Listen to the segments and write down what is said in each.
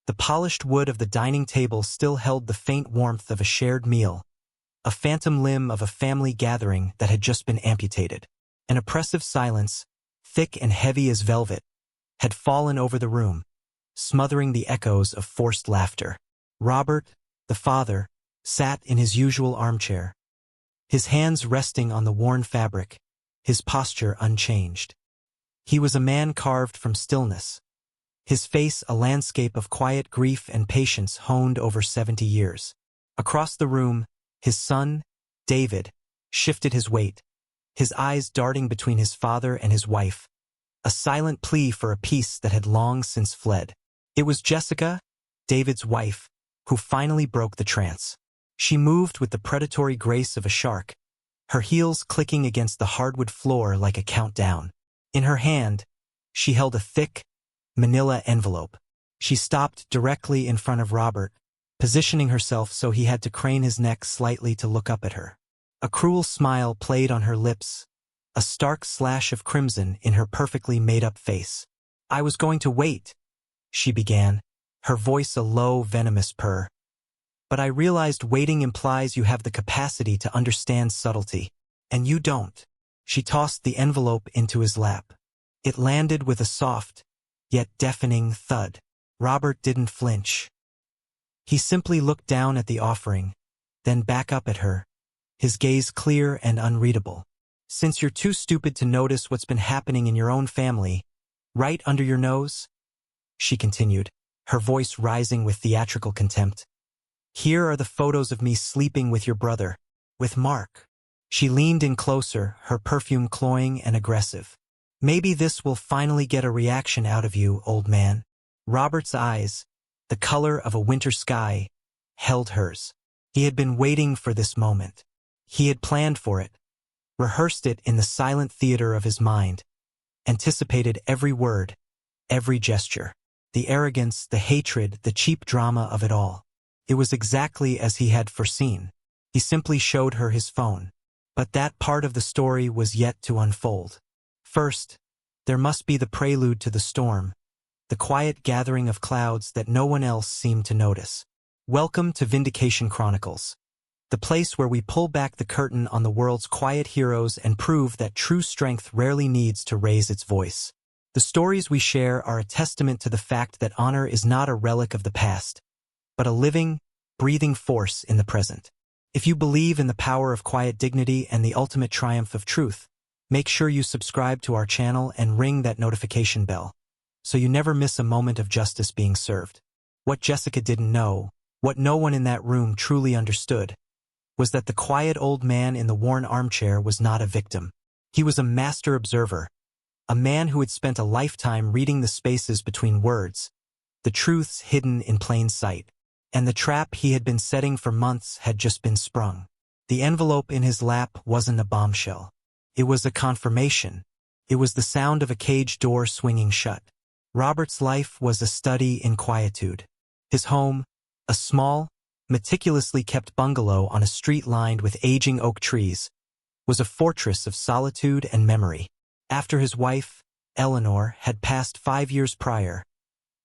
The polished wood of the dining table still held the faint warmth of a shared meal, a phantom limb of a family gathering that had just been amputated. An oppressive silence, thick and heavy as velvet, had fallen over the room, smothering the echoes of forced laughter. Robert, the father, sat in his usual armchair, his hands resting on the worn fabric, his posture unchanged. He was a man carved from stillness, his face a landscape of quiet grief and patience honed over 70 years. Across the room, his son, David, shifted his weight, his eyes darting between his father and his wife, a silent plea for a peace that had long since fled. It was Jessica, David's wife, who finally broke the trance. She moved with the predatory grace of a shark, her heels clicking against the hardwood floor like a countdown. In her hand, she held a thick, manila envelope. She stopped directly in front of Robert, positioning herself so he had to crane his neck slightly to look up at her. A cruel smile played on her lips, a stark slash of crimson in her perfectly made-up face. "I was going to wait," she began, her voice a low, venomous purr. "But I realized waiting implies you have the capacity to understand subtlety, and you don't." She tossed the envelope into his lap. It landed with a soft, yet deafening thud. Robert didn't flinch. He simply looked down at the offering, then back up at her, his gaze clear and unreadable. "Since you're too stupid to notice what's been happening in your own family, right under your nose," she continued, her voice rising with theatrical contempt, "here are the photos of me sleeping with your brother, with Mark." She leaned in closer, her perfume cloying and aggressive. "Maybe this will finally get a reaction out of you, old man." Robert's eyes, the color of a winter sky, held hers. He had been waiting for this moment. He had planned for it, rehearsed it in the silent theater of his mind, anticipated every word, every gesture. The arrogance, the hatred, the cheap drama of it all. It was exactly as he had foreseen. He simply showed her his phone. But that part of the story was yet to unfold. First, there must be the prelude to the storm, the quiet gathering of clouds that no one else seemed to notice. Welcome to Vindication Chronicles, the place where we pull back the curtain on the world's quiet heroes and prove that true strength rarely needs to raise its voice. The stories we share are a testament to the fact that honor is not a relic of the past, but a living, breathing force in the present. If you believe in the power of quiet dignity and the ultimate triumph of truth, make sure you subscribe to our channel and ring that notification bell, so you never miss a moment of justice being served. What Jessica didn't know, what no one in that room truly understood, was that the quiet old man in the worn armchair was not a victim. He was a master observer, a man who had spent a lifetime reading the spaces between words, the truths hidden in plain sight. And the trap he had been setting for months had just been sprung. The envelope in his lap wasn't a bombshell. It was a confirmation. It was the sound of a cage door swinging shut. Robert's life was a study in quietude. His home, a small, meticulously kept bungalow on a street lined with aging oak trees, was a fortress of solitude and memory. After his wife, Eleanor, had passed 5 years prior,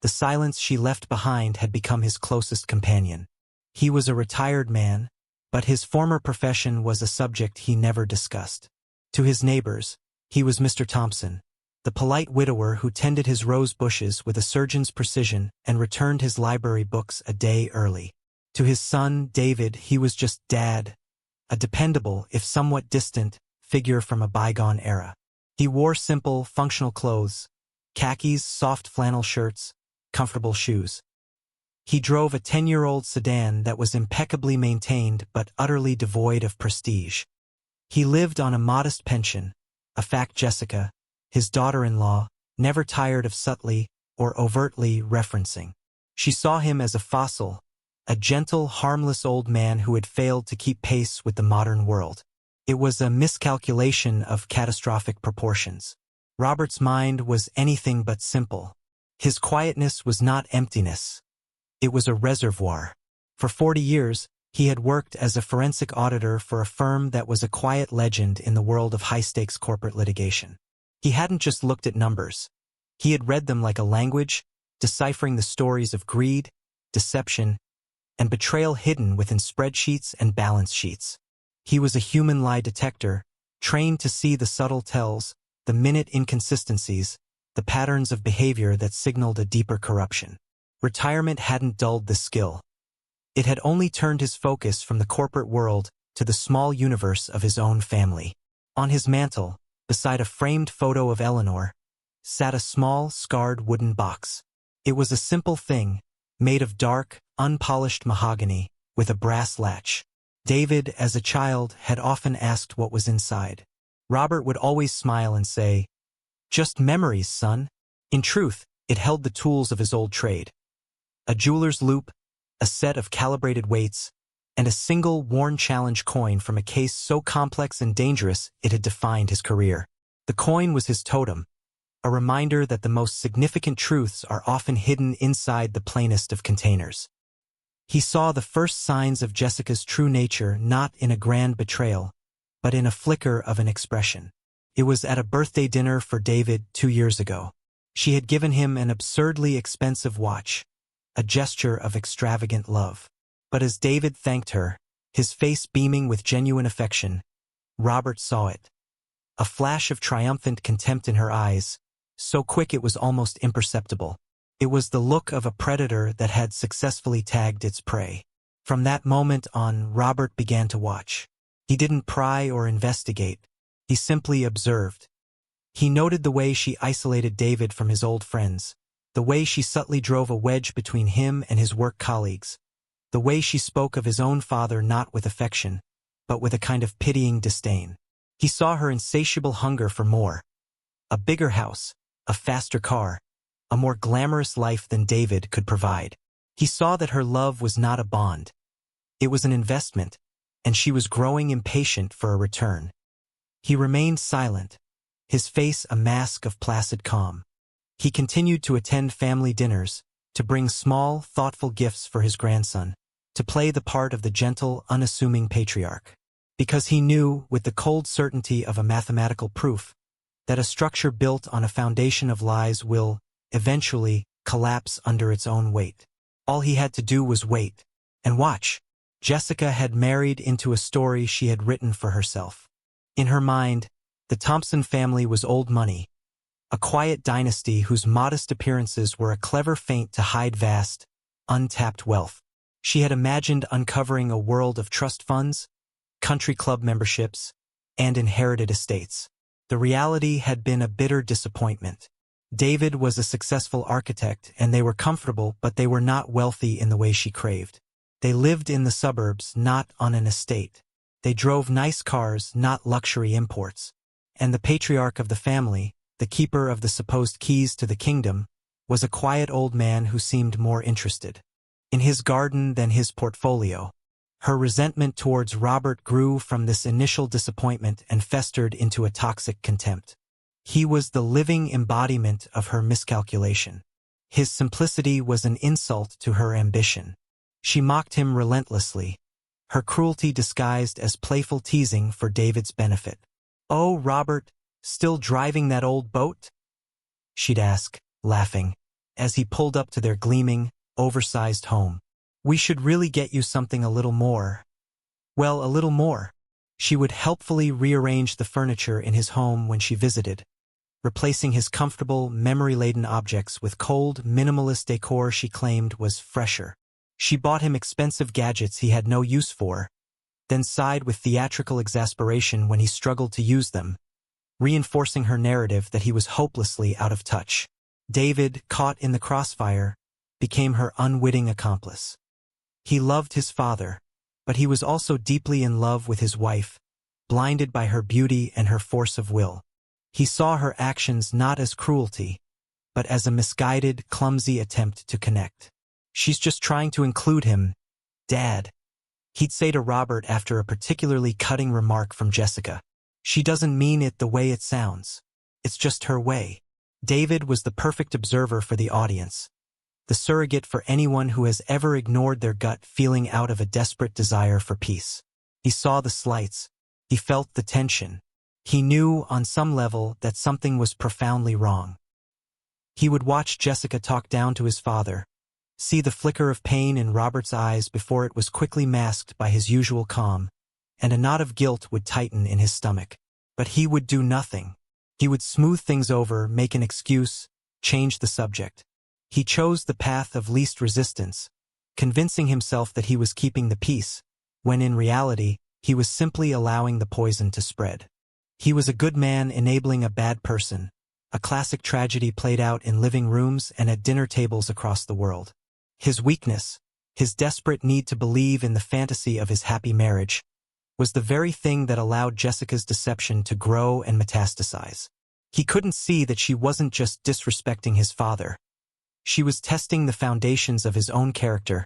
the silence she left behind had become his closest companion. He was a retired man, but his former profession was a subject he never discussed. To his neighbors, he was Mr. Thompson, the polite widower who tended his rose bushes with a surgeon's precision and returned his library books a day early. To his son, David, he was just Dad, a dependable, if somewhat distant, figure from a bygone era. He wore simple, functional clothes, khakis, soft flannel shirts, comfortable shoes. He drove a 10-year-old sedan that was impeccably maintained but utterly devoid of prestige. He lived on a modest pension, a fact Jessica, his daughter-in-law, never tired of subtly or overtly referencing. She saw him as a fossil, a gentle, harmless old man who had failed to keep pace with the modern world. It was a miscalculation of catastrophic proportions. Robert's mind was anything but simple. His quietness was not emptiness. It was a reservoir. For 40 years, he had worked as a forensic auditor for a firm that was a quiet legend in the world of high-stakes corporate litigation. He hadn't just looked at numbers. He had read them like a language, deciphering the stories of greed, deception, and betrayal hidden within spreadsheets and balance sheets. He was a human lie detector, trained to see the subtle tells, the minute inconsistencies, the patterns of behavior that signaled a deeper corruption. Retirement hadn't dulled the skill. It had only turned his focus from the corporate world to the small universe of his own family. On his mantel, beside a framed photo of Eleanor, sat a small, scarred wooden box. It was a simple thing, made of dark, unpolished mahogany, with a brass latch. David, as a child, had often asked what was inside. Robert would always smile and say, "Just memories, son." In truth, it held the tools of his old trade. A jeweler's loop, a set of calibrated weights, and a single worn challenge coin from a case so complex and dangerous it had defined his career. The coin was his totem, a reminder that the most significant truths are often hidden inside the plainest of containers. He saw the first signs of Jessica's true nature not in a grand betrayal, but in a flicker of an expression. It was at a birthday dinner for David 2 years ago. She had given him an absurdly expensive watch, a gesture of extravagant love. But as David thanked her, his face beaming with genuine affection, Robert saw it. A flash of triumphant contempt in her eyes, so quick it was almost imperceptible. It was the look of a predator that had successfully tagged its prey. From that moment on, Robert began to watch. He didn't pry or investigate. He simply observed. He noted the way she isolated David from his old friends, the way she subtly drove a wedge between him and his work colleagues, the way she spoke of his own father not with affection, but with a kind of pitying disdain. He saw her insatiable hunger for more. A bigger house, a faster car, a more glamorous life than David could provide. He saw that her love was not a bond. It was an investment, and she was growing impatient for a return. He remained silent, his face a mask of placid calm. He continued to attend family dinners, to bring small, thoughtful gifts for his grandson, to play the part of the gentle, unassuming patriarch. Because he knew, with the cold certainty of a mathematical proof, that a structure built on a foundation of lies will, eventually, collapse under its own weight. All he had to do was wait and watch. Jessica had married into a story she had written for herself. In her mind, the Thompson family was old money, a quiet dynasty whose modest appearances were a clever feint to hide vast, untapped wealth. She had imagined uncovering a world of trust funds, country club memberships, and inherited estates. The reality had been a bitter disappointment. David was a successful architect, and they were comfortable, but they were not wealthy in the way she craved. They lived in the suburbs, not on an estate. They drove nice cars, not luxury imports. And the patriarch of the family, the keeper of the supposed keys to the kingdom, was a quiet old man who seemed more interested in his garden than his portfolio. Her resentment towards Robert grew from this initial disappointment and festered into a toxic contempt. He was the living embodiment of her miscalculation. His simplicity was an insult to her ambition. She mocked him relentlessly, her cruelty disguised as playful teasing for David's benefit. "Oh, Robert, still driving that old boat?" she'd ask, laughing, as he pulled up to their gleaming, oversized home. "We should really get you something a little more." Well, a little more. She would helpfully rearrange the furniture in his home when she visited, replacing his comfortable, memory-laden objects with cold, minimalist decor she claimed was fresher. She bought him expensive gadgets he had no use for, then sighed with theatrical exasperation when he struggled to use them, reinforcing her narrative that he was hopelessly out of touch. David, caught in the crossfire, became her unwitting accomplice. He loved his father, but he was also deeply in love with his wife, blinded by her beauty and her force of will. He saw her actions not as cruelty, but as a misguided, clumsy attempt to connect. "She's just trying to include him, Dad," he'd say to Robert after a particularly cutting remark from Jessica. "She doesn't mean it the way it sounds. It's just her way." David was the perfect observer for the audience, the surrogate for anyone who has ever ignored their gut feeling out of a desperate desire for peace. He saw the slights. He felt the tension. He knew, on some level, that something was profoundly wrong. He would watch Jessica talk down to his father, see the flicker of pain in Robert's eyes before it was quickly masked by his usual calm, and a knot of guilt would tighten in his stomach. But he would do nothing. He would smooth things over, make an excuse, change the subject. He chose the path of least resistance, convincing himself that he was keeping the peace, when in reality, he was simply allowing the poison to spread. He was a good man enabling a bad person, a classic tragedy played out in living rooms and at dinner tables across the world. His weakness, his desperate need to believe in the fantasy of his happy marriage, was the very thing that allowed Jessica's deception to grow and metastasize. He couldn't see that she wasn't just disrespecting his father. She was testing the foundations of his own character,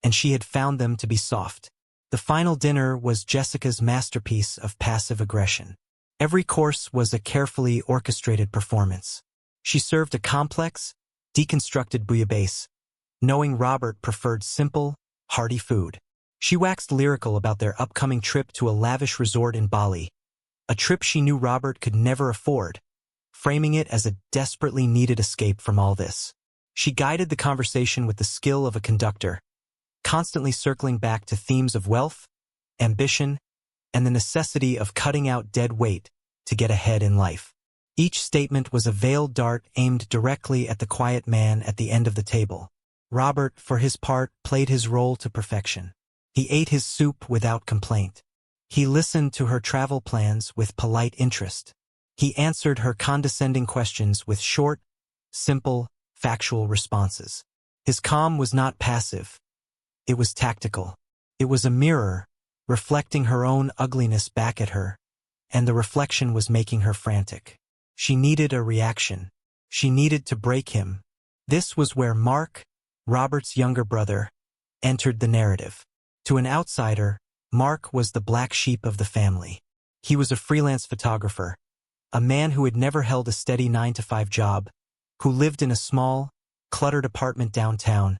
and she had found them to be soft. The final dinner was Jessica's masterpiece of passive aggression. Every course was a carefully orchestrated performance. She served a complex, deconstructed bouillabaisse, knowing Robert preferred simple, hearty food. She waxed lyrical about their upcoming trip to a lavish resort in Bali, a trip she knew Robert could never afford, framing it as a desperately needed escape from all this. She guided the conversation with the skill of a conductor, constantly circling back to themes of wealth, ambition, and the necessity of cutting out dead weight to get ahead in life. Each statement was a veiled dart aimed directly at the quiet man at the end of the table. Robert, for his part, played his role to perfection. He ate his soup without complaint. He listened to her travel plans with polite interest. He answered her condescending questions with short, simple, factual responses. His calm was not passive. It was tactical. It was a mirror, reflecting her own ugliness back at her, and the reflection was making her frantic. She needed a reaction. She needed to break him. This was where Mark, Robert's younger brother, entered the narrative. To an outsider, Mark was the black sheep of the family. He was a freelance photographer, a man who had never held a steady 9-to-5 job, who lived in a small, cluttered apartment downtown,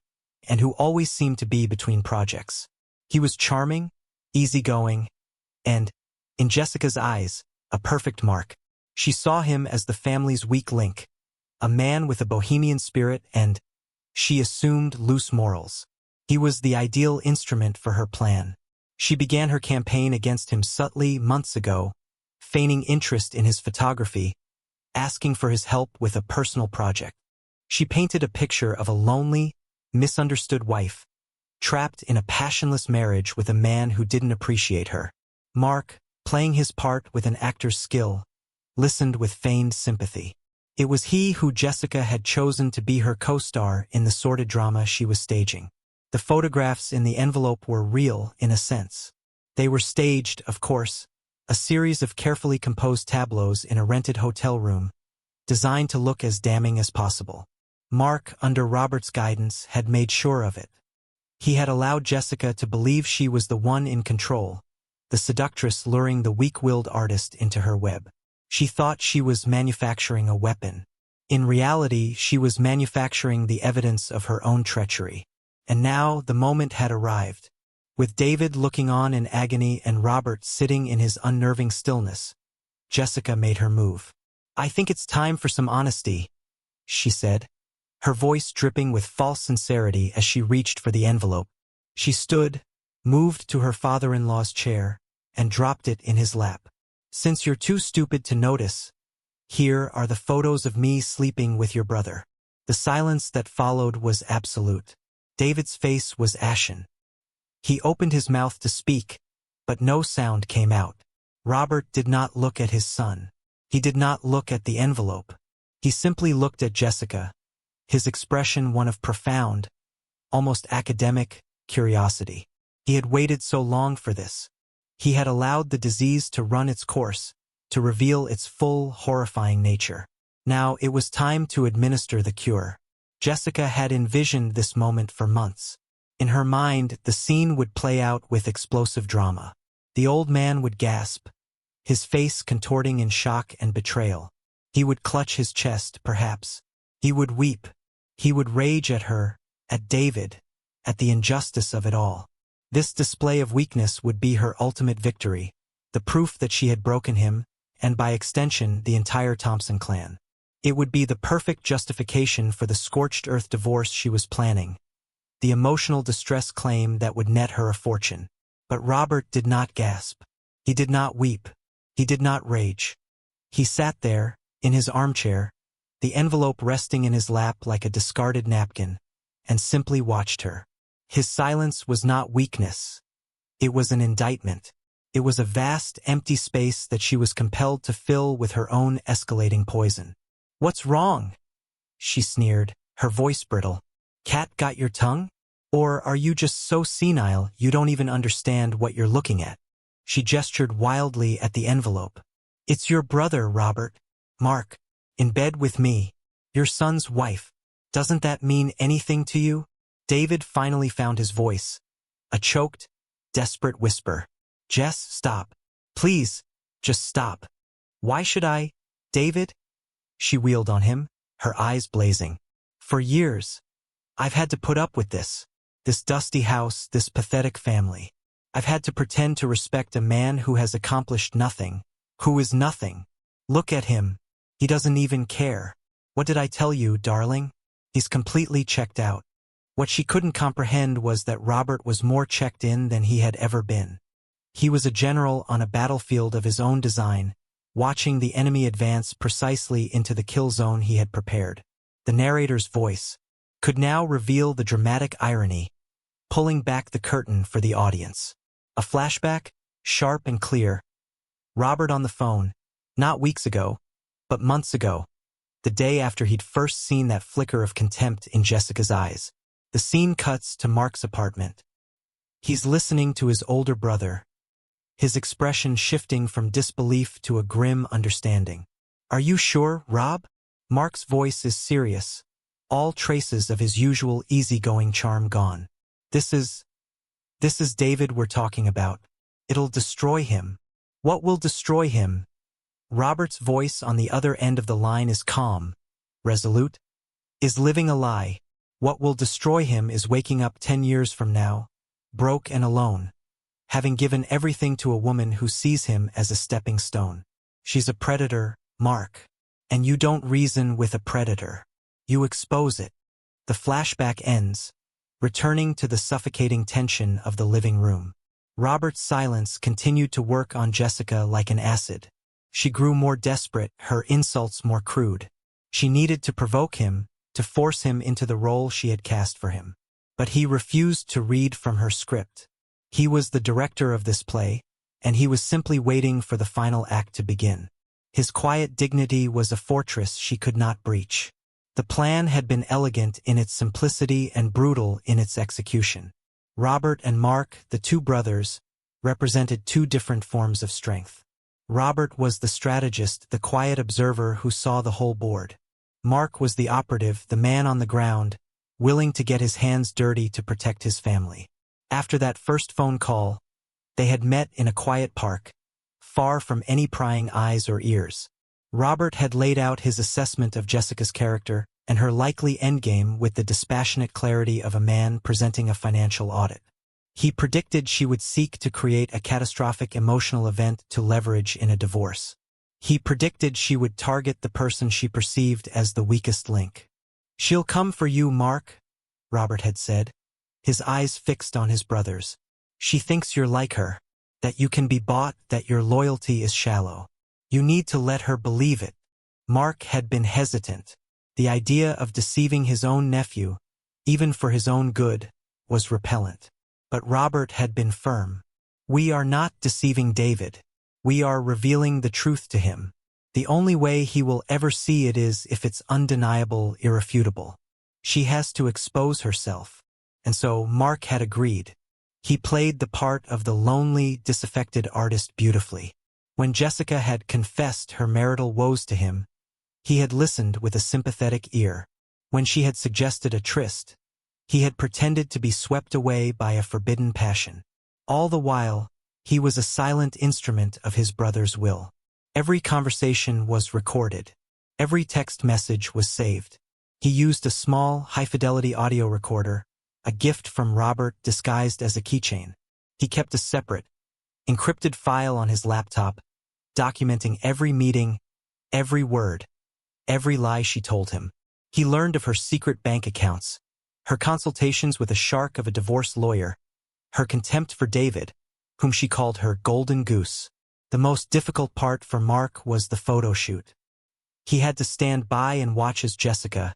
and who always seemed to be between projects. He was charming, easygoing, and, in Jessica's eyes, a perfect Mark. She saw him as the family's weak link, a man with a bohemian spirit and, she assumed, loose morals. He was the ideal instrument for her plan. She began her campaign against him subtly months ago, feigning interest in his photography, asking for his help with a personal project. She painted a picture of a lonely, misunderstood wife, trapped in a passionless marriage with a man who didn't appreciate her. Mark, playing his part with an actor's skill, listened with feigned sympathy. It was he who Jessica had chosen to be her co-star in the sordid drama she was staging. The photographs in the envelope were real, in a sense. They were staged, of course, a series of carefully composed tableaus in a rented hotel room, designed to look as damning as possible. Mark, under Robert's guidance, had made sure of it. He had allowed Jessica to believe she was the one in control, the seductress luring the weak-willed artist into her web. She thought she was manufacturing a weapon. In reality, she was manufacturing the evidence of her own treachery. And now the moment had arrived. With David looking on in agony and Robert sitting in his unnerving stillness, Jessica made her move. "I think it's time for some honesty," she said, her voice dripping with false sincerity as she reached for the envelope. She stood, moved to her father-in-law's chair, and dropped it in his lap. "Since you're too stupid to notice, here are the photos of me sleeping with your brother." The silence that followed was absolute. David's face was ashen. He opened his mouth to speak, but no sound came out. Robert did not look at his son. He did not look at the envelope. He simply looked at Jessica, his expression one of profound, almost academic, curiosity. He had waited so long for this. He had allowed the disease to run its course, to reveal its full, horrifying nature. Now it was time to administer the cure. Jessica had envisioned this moment for months. In her mind, the scene would play out with explosive drama. The old man would gasp, his face contorting in shock and betrayal. He would clutch his chest, perhaps. He would weep. He would rage at her, at David, at the injustice of it all. This display of weakness would be her ultimate victory, the proof that she had broken him, and by extension, the entire Thompson clan. It would be the perfect justification for the scorched earth divorce she was planning, the emotional distress claim that would net her a fortune. But Robert did not gasp. He did not weep. He did not rage. He sat there, in his armchair, the envelope resting in his lap like a discarded napkin, and simply watched her. His silence was not weakness. It was an indictment. It was a vast, empty space that she was compelled to fill with her own escalating poison. "What's wrong?" she sneered, her voice brittle. "Cat got your tongue? Or are you just so senile you don't even understand what you're looking at?" She gestured wildly at the envelope. "It's your brother, Robert. Mark. In bed with me. Your son's wife. Doesn't that mean anything to you?" David finally found his voice. A choked, desperate whisper. "Jess, stop. Please, just stop." "Why should I, David?" She wheeled on him, her eyes blazing. "For years, I've had to put up with this. This dusty house, this pathetic family. I've had to pretend to respect a man who has accomplished nothing, who is nothing. Look at him. He doesn't even care. What did I tell you, darling? He's completely checked out." What she couldn't comprehend was that Robert was more checked in than he had ever been. He was a general on a battlefield of his own design, watching the enemy advance precisely into the kill zone he had prepared. The narrator's voice could now reveal the dramatic irony, pulling back the curtain for the audience. A flashback, sharp and clear. Robert on the phone, not weeks ago, but months ago, the day after he'd first seen that flicker of contempt in Jessica's eyes. The scene cuts to Mark's apartment. He's listening to his older brother, his expression shifting from disbelief to a grim understanding. "Are you sure, Rob?" Mark's voice is serious, all traces of his usual easygoing charm gone. This is David we're talking about. It'll destroy him." "What will destroy him?" Robert's voice on the other end of the line is calm, resolute. "Is living a lie. What will destroy him is waking up 10 years from now, broke and alone, having given everything to a woman who sees him as a stepping stone. She's a predator, Mark. And you don't reason with a predator. You expose it." The flashback ends, returning to the suffocating tension of the living room. Robert's silence continued to work on Jessica like an acid. She grew more desperate, her insults more crude. She needed to provoke him, to force him into the role she had cast for him. But he refused to read from her script. He was the director of this play, and he was simply waiting for the final act to begin. His quiet dignity was a fortress she could not breach. The plan had been elegant in its simplicity and brutal in its execution. Robert and Mark, the two brothers, represented two different forms of strength. Robert was the strategist, the quiet observer who saw the whole board. Mark was the operative, the man on the ground, willing to get his hands dirty to protect his family. After that first phone call, they had met in a quiet park, far from any prying eyes or ears. Robert had laid out his assessment of Jessica's character and her likely endgame with the dispassionate clarity of a man presenting a financial audit. He predicted she would seek to create a catastrophic emotional event to leverage in a divorce. He predicted she would target the person she perceived as the weakest link. "She'll come for you, Mark," Robert had said, his eyes fixed on his brother's. "She thinks you're like her, that you can be bought, that your loyalty is shallow. You need to let her believe it." Mark had been hesitant. The idea of deceiving his own nephew, even for his own good, was repellent. But Robert had been firm. "We are not deceiving David. We are revealing the truth to him. The only way he will ever see it is if it's undeniable, irrefutable. She has to expose herself." And so Mark had agreed. He played the part of the lonely, disaffected artist beautifully. When Jessica had confessed her marital woes to him, he had listened with a sympathetic ear. When she had suggested a tryst, he had pretended to be swept away by a forbidden passion. All the while, he was a silent instrument of his brother's will. Every conversation was recorded. Every text message was saved. He used a small, high-fidelity audio recorder, a gift from Robert disguised as a keychain. He kept a separate, encrypted file on his laptop, documenting every meeting, every word. every lie she told him. He learned of her secret bank accounts, her consultations with a shark of a divorce lawyer, her contempt for David, whom she called her golden goose. The most difficult part for Mark was the photo shoot. He had to stand by and watch as Jessica,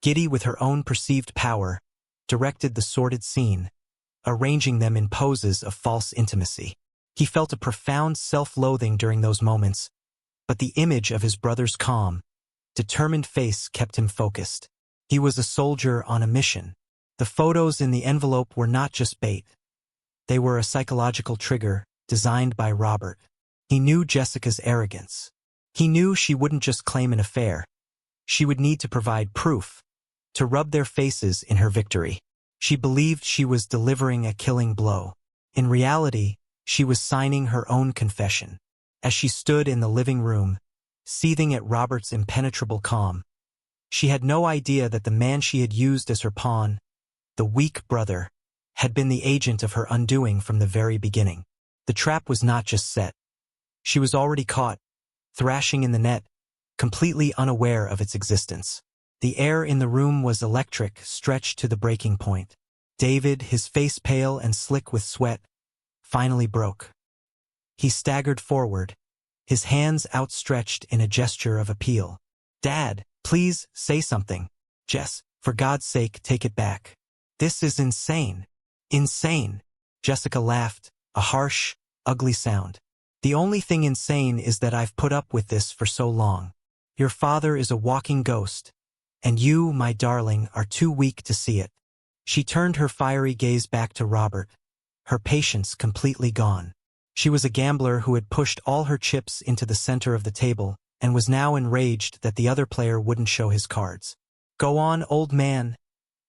giddy with her own perceived power, directed the sordid scene, arranging them in poses of false intimacy. He felt a profound self-loathing during those moments, but the image of his brother's calm, determined face kept him focused. He was a soldier on a mission. The photos in the envelope were not just bait. They were a psychological trigger designed by Robert. He knew Jessica's arrogance. He knew she wouldn't just claim an affair. She would need to provide proof, to rub their faces in her victory. She believed she was delivering a killing blow. In reality, she was signing her own confession. As she stood in the living room, seething at Robert's impenetrable calm, she had no idea that the man she had used as her pawn, the weak brother, had been the agent of her undoing from the very beginning. The trap was not just set. She was already caught, thrashing in the net, completely unaware of its existence. The air in the room was electric, stretched to the breaking point. David, his face pale and slick with sweat, finally broke. He staggered forward, his hands outstretched in a gesture of appeal. "Dad, please say something. Jess, for God's sake, take it back. This is insane. Insane." Jessica laughed, a harsh, ugly sound. "The only thing insane is that I've put up with this for so long. Your father is a walking ghost, and you, my darling, are too weak to see it." She turned her fiery gaze back to Robert, her patience completely gone. She was a gambler who had pushed all her chips into the center of the table and was now enraged that the other player wouldn't show his cards. "Go on, old man,"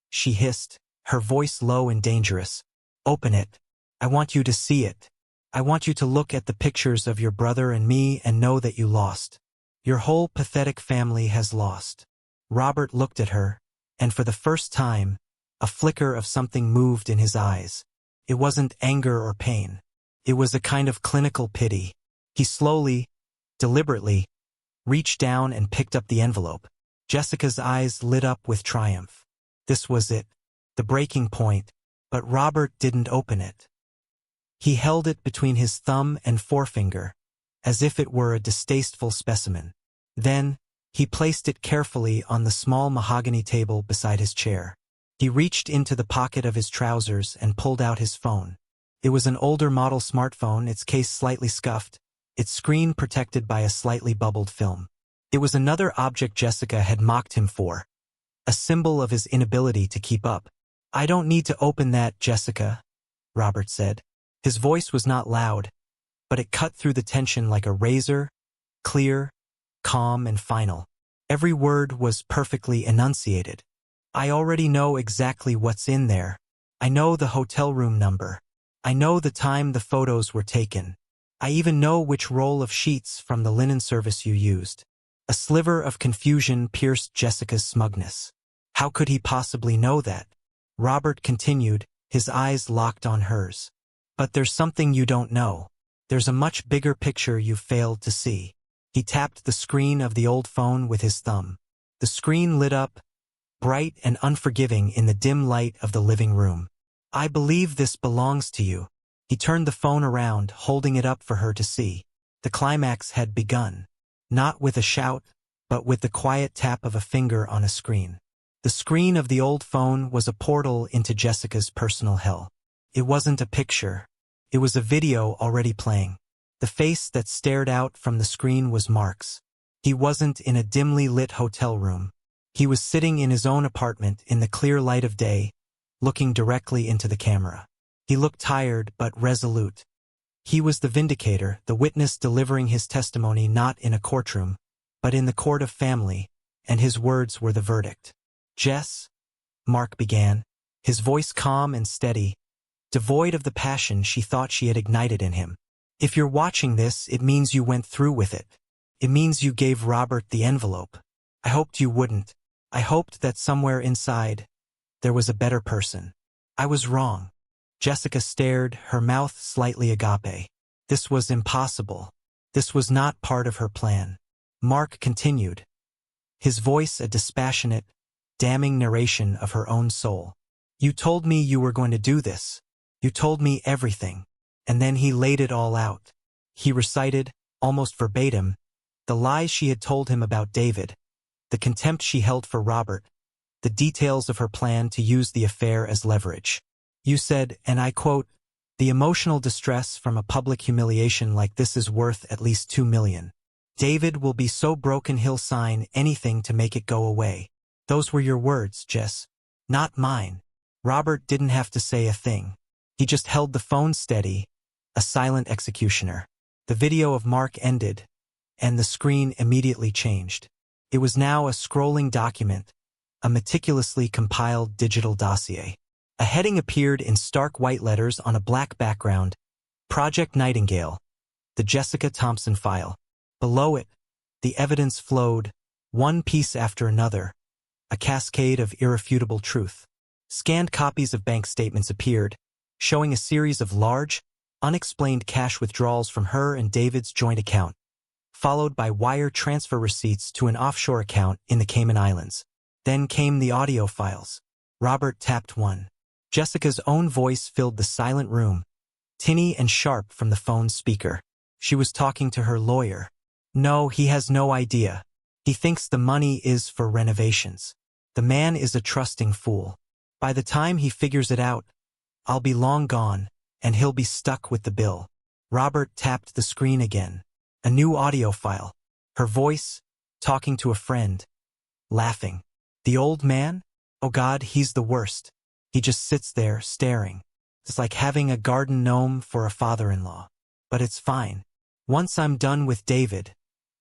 she hissed, her voice low and dangerous. "Open it. I want you to see it. I want you to look at the pictures of your brother and me and know that you lost. Your whole pathetic family has lost." Robert looked at her, and for the first time, a flicker of something moved in his eyes. It wasn't anger or pain. It was a kind of clinical pity. He slowly, deliberately, reached down and picked up the envelope. Jessica's eyes lit up with triumph. This was it, the breaking point, but Robert didn't open it. He held it between his thumb and forefinger, as if it were a distasteful specimen. Then, he placed it carefully on the small mahogany table beside his chair. He reached into the pocket of his trousers and pulled out his phone. It was an older model smartphone, its case slightly scuffed, its screen protected by a slightly bubbled film. It was another object Jessica had mocked him for, a symbol of his inability to keep up. "I don't need to open that, Jessica," Robert said. His voice was not loud, but it cut through the tension like a razor, clear, calm, and final. Every word was perfectly enunciated. "I already know exactly what's in there. I know the hotel room number. I know the time the photos were taken. I even know which roll of sheets from the linen service you used." A sliver of confusion pierced Jessica's smugness. How could he possibly know that? Robert continued, his eyes locked on hers. "But there's something you don't know. There's a much bigger picture you've failed to see." He tapped the screen of the old phone with his thumb. The screen lit up, bright and unforgiving in the dim light of the living room. "I believe this belongs to you." He turned the phone around, holding it up for her to see. The climax had begun. Not with a shout, but with the quiet tap of a finger on a screen. The screen of the old phone was a portal into Jessica's personal hell. It wasn't a picture. It was a video already playing. The face that stared out from the screen was Mark's. He wasn't in a dimly lit hotel room. He was sitting in his own apartment in the clear light of day, looking directly into the camera. He looked tired but resolute. He was the vindicator, the witness delivering his testimony not in a courtroom, but in the court of family, and his words were the verdict. "Jess," Mark began, his voice calm and steady, devoid of the passion she thought she had ignited in him. "If you're watching this, it means you went through with it. It means you gave Robert the envelope. I hoped you wouldn't. I hoped that somewhere inside, there was a better person. I was wrong." Jessica stared, her mouth slightly agape. This was impossible. This was not part of her plan. Mark continued, his voice a dispassionate, damning narration of her own soul. "You told me you were going to do this. You told me everything." And then he laid it all out. He recited, almost verbatim, the lies she had told him about David, the contempt she held for Robert, the details of her plan to use the affair as leverage. "You said, and I quote, 'The emotional distress from a public humiliation like this is worth at least $2 million. David will be so broken he'll sign anything to make it go away.' Those were your words, Jess, not mine." Robert didn't have to say a thing. He just held the phone steady, a silent executioner. The video of Mark ended, and the screen immediately changed. It was now a scrolling document, a meticulously compiled digital dossier. A heading appeared in stark white letters on a black background: Project Nightingale, the Jessica Thompson file. Below it, the evidence flowed, one piece after another, a cascade of irrefutable truth. Scanned copies of bank statements appeared, showing a series of large, unexplained cash withdrawals from her and David's joint account, followed by wire transfer receipts to an offshore account in the Cayman Islands. Then came the audio files. Robert tapped one. Jessica's own voice filled the silent room, tinny and sharp from the phone's speaker. She was talking to her lawyer. "No, he has no idea. He thinks the money is for renovations. The man is a trusting fool. By the time he figures it out, I'll be long gone, and he'll be stuck with the bill." Robert tapped the screen again. A new audio file. Her voice, talking to a friend, laughing. "The old man? Oh God, he's the worst. He just sits there, staring. It's like having a garden gnome for a father-in-law. But it's fine. Once I'm done with David,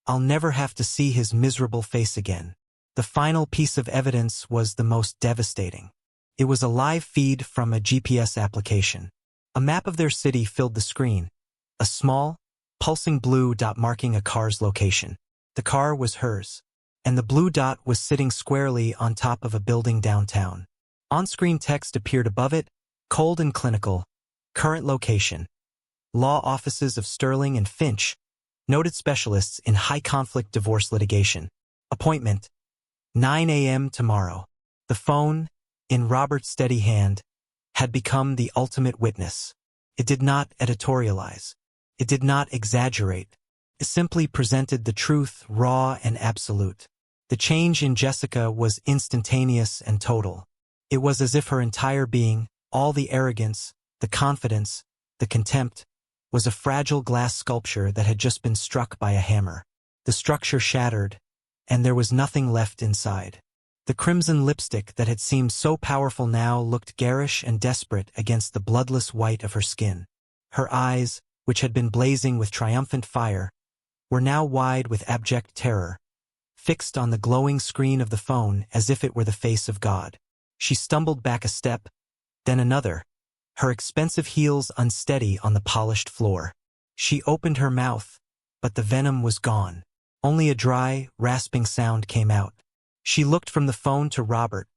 I'll never have to see his miserable face again." The final piece of evidence was the most devastating. It was a live feed from a GPS application. A map of their city filled the screen, a small, pulsing blue dot marking a car's location. The car was hers, and the blue dot was sitting squarely on top of a building downtown. On-screen text appeared above it, cold and clinical: "Current location: law offices of Sterling and Finch, noted specialists in high-conflict divorce litigation. Appointment: 9 a.m. tomorrow." The phone, in Robert's steady hand, had become the ultimate witness. It did not editorialize. It did not exaggerate. It simply presented the truth, raw and absolute. The change in Jessica was instantaneous and total. It was as if her entire being, all the arrogance, the confidence, the contempt, was a fragile glass sculpture that had just been struck by a hammer. The structure shattered, and there was nothing left inside. The crimson lipstick that had seemed so powerful now looked garish and desperate against the bloodless white of her skin. Her eyes, which had been blazing with triumphant fire, were now wide with abject terror, fixed on the glowing screen of the phone as if it were the face of God. She stumbled back a step, then another, her expensive heels unsteady on the polished floor. She opened her mouth, but the venom was gone. Only a dry, rasping sound came out. She looked from the phone to Robert,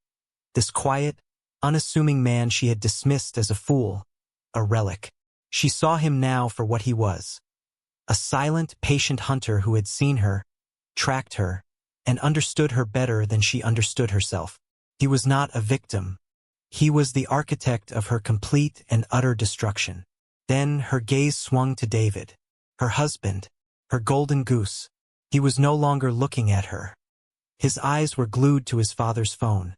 this quiet, unassuming man she had dismissed as a fool, a relic. She saw him now for what he was: a silent, patient hunter who had seen her, tracked her, and understood her better than she understood herself. He was not a victim. He was the architect of her complete and utter destruction. Then her gaze swung to David, her husband, her golden goose. He was no longer looking at her. His eyes were glued to his father's phone.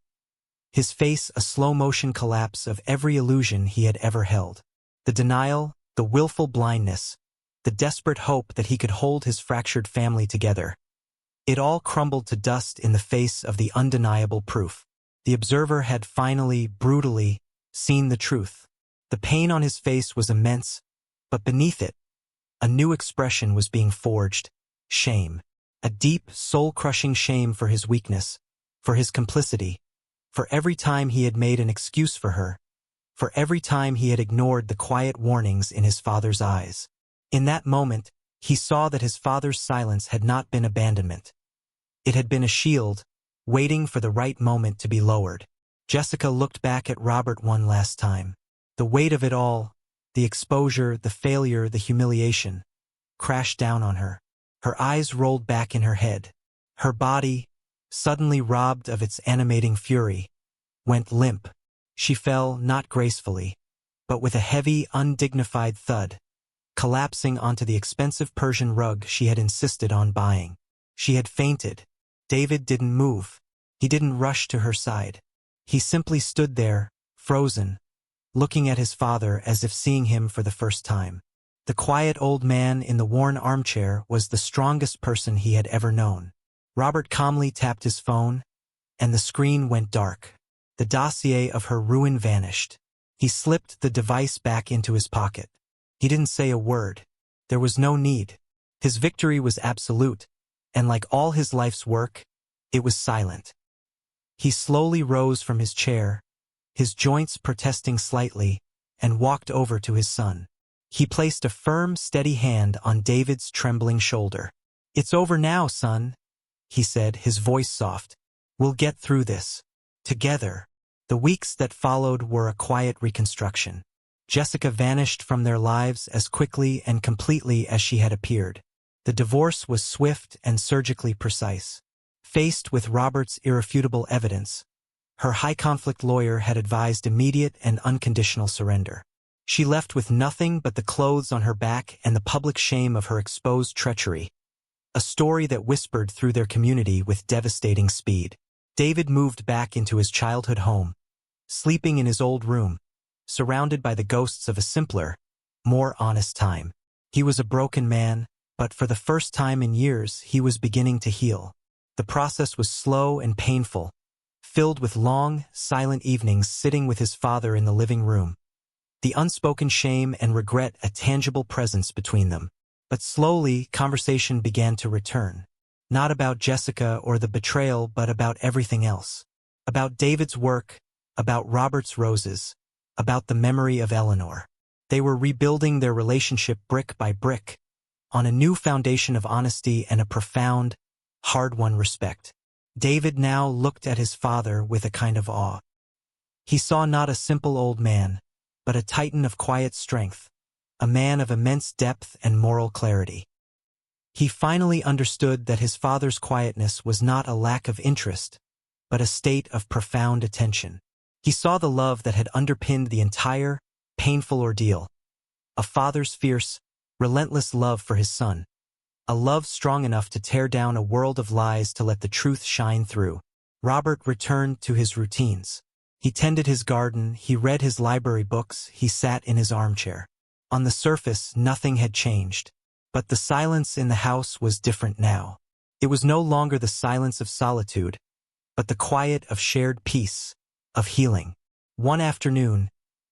His face a slow-motion collapse of every illusion he had ever held. The denial, the willful blindness, the desperate hope that he could hold his fractured family together. It all crumbled to dust in the face of the undeniable proof. The observer had finally, brutally, seen the truth. The pain on his face was immense, but beneath it, a new expression was being forged: shame. A deep, soul-crushing shame for his weakness, for his complicity, for every time he had made an excuse for her, for every time he had ignored the quiet warnings in his father's eyes. In that moment, he saw that his father's silence had not been abandonment. It had been a shield, waiting for the right moment to be lowered. Jessica looked back at Robert one last time. The weight of it all, the exposure, the failure, the humiliation, crashed down on her. Her eyes rolled back in her head. Her body, suddenly robbed of its animating fury, went limp. She fell, not gracefully, but with a heavy, undignified thud, collapsing onto the expensive Persian rug she had insisted on buying. She had fainted. David didn't move. He didn't rush to her side. He simply stood there, frozen, looking at his father as if seeing him for the first time. The quiet old man in the worn armchair was the strongest person he had ever known. Robert calmly tapped his phone, and the screen went dark. The dossier of her ruin vanished. He slipped the device back into his pocket. He didn't say a word. There was no need. His victory was absolute, and like all his life's work, it was silent. He slowly rose from his chair, his joints protesting slightly, and walked over to his son. He placed a firm, steady hand on David's trembling shoulder. "It's over now, son," he said, his voice soft. "We'll get through this. Together." The weeks that followed were a quiet reconstruction. Jessica vanished from their lives as quickly and completely as she had appeared. The divorce was swift and surgically precise. Faced with Robert's irrefutable evidence, her high-conflict lawyer had advised immediate and unconditional surrender. She left with nothing but the clothes on her back and the public shame of her exposed treachery, a story that whispered through their community with devastating speed. David moved back into his childhood home, sleeping in his old room, surrounded by the ghosts of a simpler, more honest time. He was a broken man, but for the first time in years he was beginning to heal. The process was slow and painful, filled with long, silent evenings sitting with his father in the living room, the unspoken shame and regret a tangible presence between them. But slowly, conversation began to return. Not about Jessica or the betrayal, but about everything else. About David's work, about Robert's roses, about the memory of Eleanor. They were rebuilding their relationship brick by brick, on a new foundation of honesty and a profound, hard-won respect. David now looked at his father with a kind of awe. He saw not a simple old man, but a titan of quiet strength, a man of immense depth and moral clarity. He finally understood that his father's quietness was not a lack of interest, but a state of profound attention. He saw the love that had underpinned the entire, painful ordeal, a father's fierce, relentless love for his son, a love strong enough to tear down a world of lies to let the truth shine through. Robert returned to his routines. He tended his garden, he read his library books, he sat in his armchair. On the surface, nothing had changed. But the silence in the house was different now. It was no longer the silence of solitude, but the quiet of shared peace, of healing. One afternoon,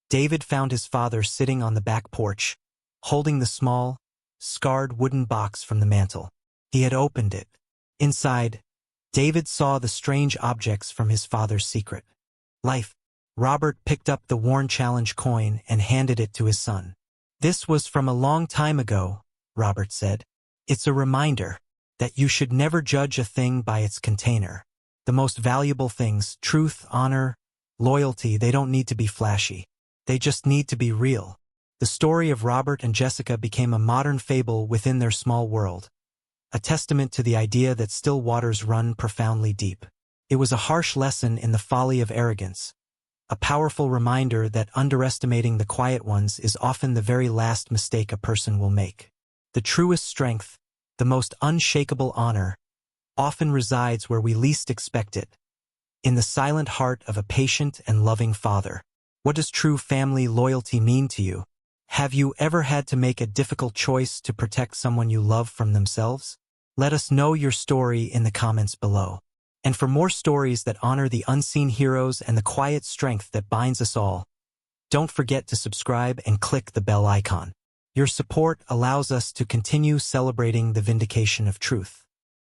David found his father sitting on the back porch, holding the small, scarred wooden box from the mantel. He had opened it. Inside, David saw the strange objects from his father's secret life. Robert picked up the worn challenge coin and handed it to his son. "This was from a long time ago," Robert said. "It's a reminder that you should never judge a thing by its container. The most valuable things, truth, honor, loyalty, they don't need to be flashy. They just need to be real." The story of Robert and Jessica became a modern fable within their small world, a testament to the idea that still waters run profoundly deep. It was a harsh lesson in the folly of arrogance, a powerful reminder that underestimating the quiet ones is often the very last mistake a person will make. The truest strength, the most unshakable honor, often resides where we least expect it, in the silent heart of a patient and loving father. What does true family loyalty mean to you? Have you ever had to make a difficult choice to protect someone you love from themselves? Let us know your story in the comments below. And for more stories that honor the unseen heroes and the quiet strength that binds us all, don't forget to subscribe and click the bell icon. Your support allows us to continue celebrating the vindication of truth.